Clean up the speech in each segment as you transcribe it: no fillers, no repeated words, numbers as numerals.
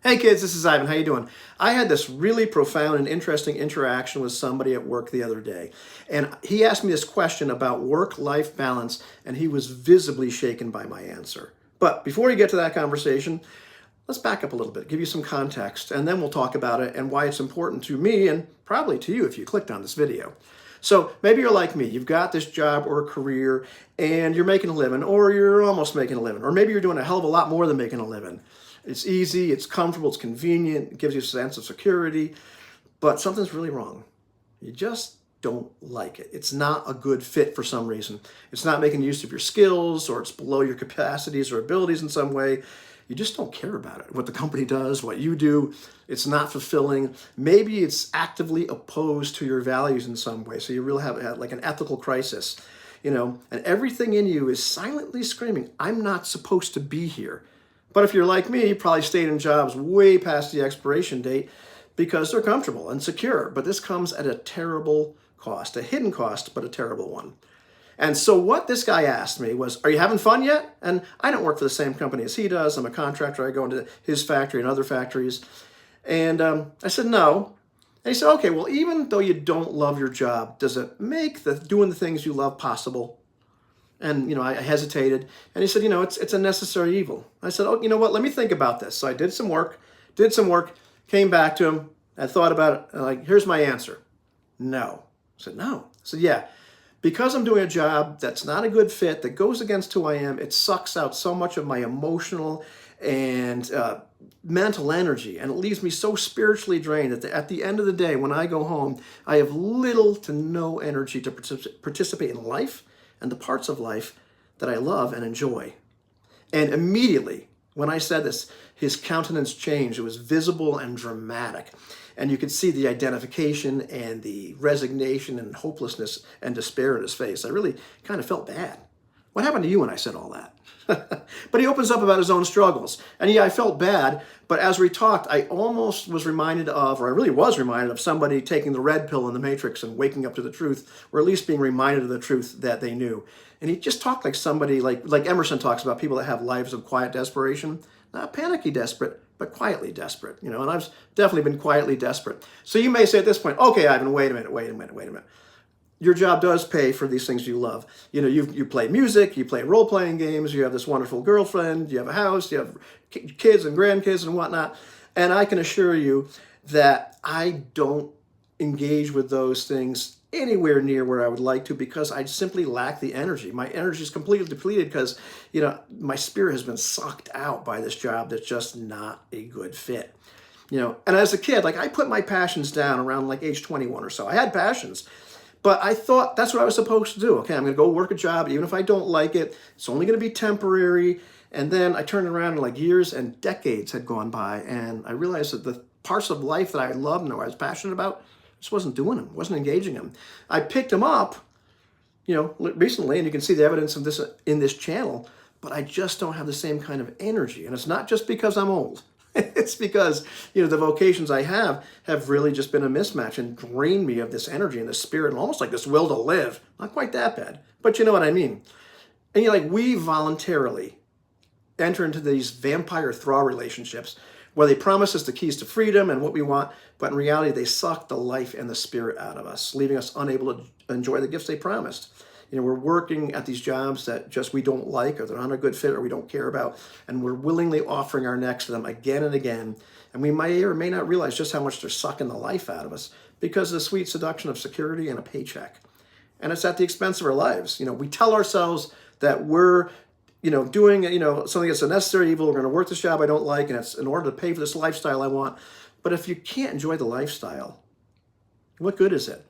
Hey kids, this is Ivan. How you doing? I had this really profound and interesting interaction with somebody at work the other day. And he asked me this question about work-life balance, and he was visibly shaken by my answer. But before you get to that conversation, let's back up a little bit, give you some context, and then we'll talk about it and why it's important to me and probably to you if you clicked on this video. So maybe you're like me, you've got this job or career and you're making a living, or you're almost making a living, or maybe you're doing a hell of a lot more than making a living. It's easy, it's comfortable, it's convenient, it gives you a sense of security, but something's really wrong. You just don't like it. It's not a good fit for some reason. It's not making use of your skills, or it's below your capacities or abilities in some way. You just don't care about it. What the company does, what you do, it's not fulfilling. Maybe it's actively opposed to your values in some way. So you really have like an ethical crisis, and everything in you is silently screaming, I'm not supposed to be here. But if you're like me, you probably stayed in jobs way past the expiration date because they're comfortable and secure. But this comes at a terrible cost, a hidden cost, but a terrible one. And so what this guy asked me was, are you having fun yet? And I don't work for the same company as he does. I'm a contractor. I go into his factory and other factories. And I said, no. And he said, okay, well, even though you don't love your job, does it make doing the things you love possible? And, I hesitated. And he said, it's a necessary evil. I said, oh, you know what? Let me think about this. So I did some work, came back to him. I thought about it. And here's my answer. No. I said, no. I said, yeah. Because I'm doing a job that's not a good fit, that goes against who I am, it sucks out so much of my emotional and mental energy. And it leaves me so spiritually drained that at the end of the day, when I go home, I have little to no energy to participate in life and the parts of life that I love and enjoy. And immediately, when I said this, his countenance changed. It was visible and dramatic. And you could see the identification and the resignation and hopelessness and despair in his face. I really kind of felt bad. What happened to you when I said all that? But he opens up about his own struggles. And yeah, I felt bad, but as we talked, I almost was reminded of, or I really was reminded of somebody taking the red pill in the Matrix and waking up to the truth, or at least being reminded of the truth that they knew. And he just talked like somebody, like Emerson talks about people that have lives of quiet desperation. Not panicky desperate, but quietly desperate, and I've definitely been quietly desperate. So you may say at this point, okay, Ivan, wait a minute. Your job does pay for these things you love. You play music, you play role-playing games, you have this wonderful girlfriend, you have a house, you have kids and grandkids and whatnot. And I can assure you that I don't engage with those things anywhere near where I would like to, because I simply lack the energy. My energy is completely depleted because, my spirit has been sucked out by this job that's just not a good fit. And as a kid, I put my passions down around age 21 or so. I had passions, but I thought that's what I was supposed to do. Okay, I'm going to go work a job, even if I don't like it. It's only going to be temporary. And then I turned around and years and decades had gone by, and I realized that the parts of life that I loved and I was passionate about just wasn't doing them, wasn't engaging them. I picked them up, recently, and you can see the evidence of this in this channel, but I just don't have the same kind of energy. And it's not just because I'm old. It's because, the vocations I have really just been a mismatch and drained me of this energy and this spirit and almost like this will to live. Not quite that bad, but you know what I mean. And we voluntarily enter into these vampire thrall relationships where they promise us the keys to freedom and what we want, but in reality, they suck the life and the spirit out of us, leaving us unable to enjoy the gifts they promised. We're working at these jobs that just we don't like, or they're not a good fit, or we don't care about, and we're willingly offering our necks to them again and again. And we may or may not realize just how much they're sucking the life out of us because of the sweet seduction of security and a paycheck. And it's at the expense of our lives. We tell ourselves that we're doing, something that's a necessary evil. We're going to work this job I don't like, and it's in order to pay for this lifestyle I want. But if you can't enjoy the lifestyle, what good is it?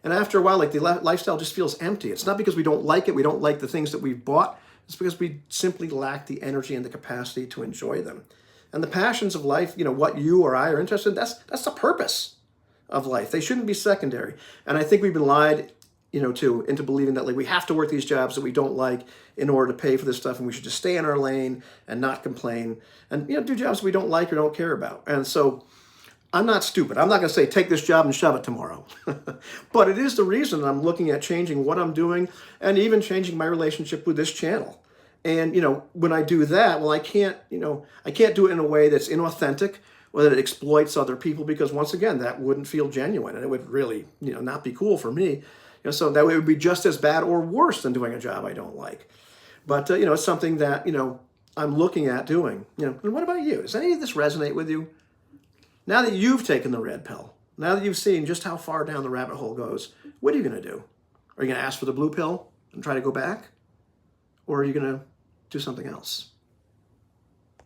And after a while, the lifestyle just feels empty. It's not because we don't like it. We don't like the things that we've bought. It's because we simply lack the energy and the capacity to enjoy them. And the passions of life, what you or I are interested in, that's the purpose of life. They shouldn't be secondary. And I think we've been lied into believing that we have to work these jobs that we don't like in order to pay for this stuff, and we should just stay in our lane and not complain and do jobs we don't like or don't care about. And so I'm not stupid. I'm not going to say take this job and shove it tomorrow. But it is the reason I'm looking at changing what I'm doing and even changing my relationship with this channel. And, when I do that, well, I can't do it in a way that's inauthentic or that it exploits other people, because once again, that wouldn't feel genuine and it would really, not be cool for me. So that way it would be just as bad or worse than doing a job I don't like. But, it's something that, I'm looking at doing. And what about you? Does any of this resonate with you? Now that you've taken the red pill, now that you've seen just how far down the rabbit hole goes, what are you going to do? Are you going to ask for the blue pill and try to go back? Or are you going to do something else?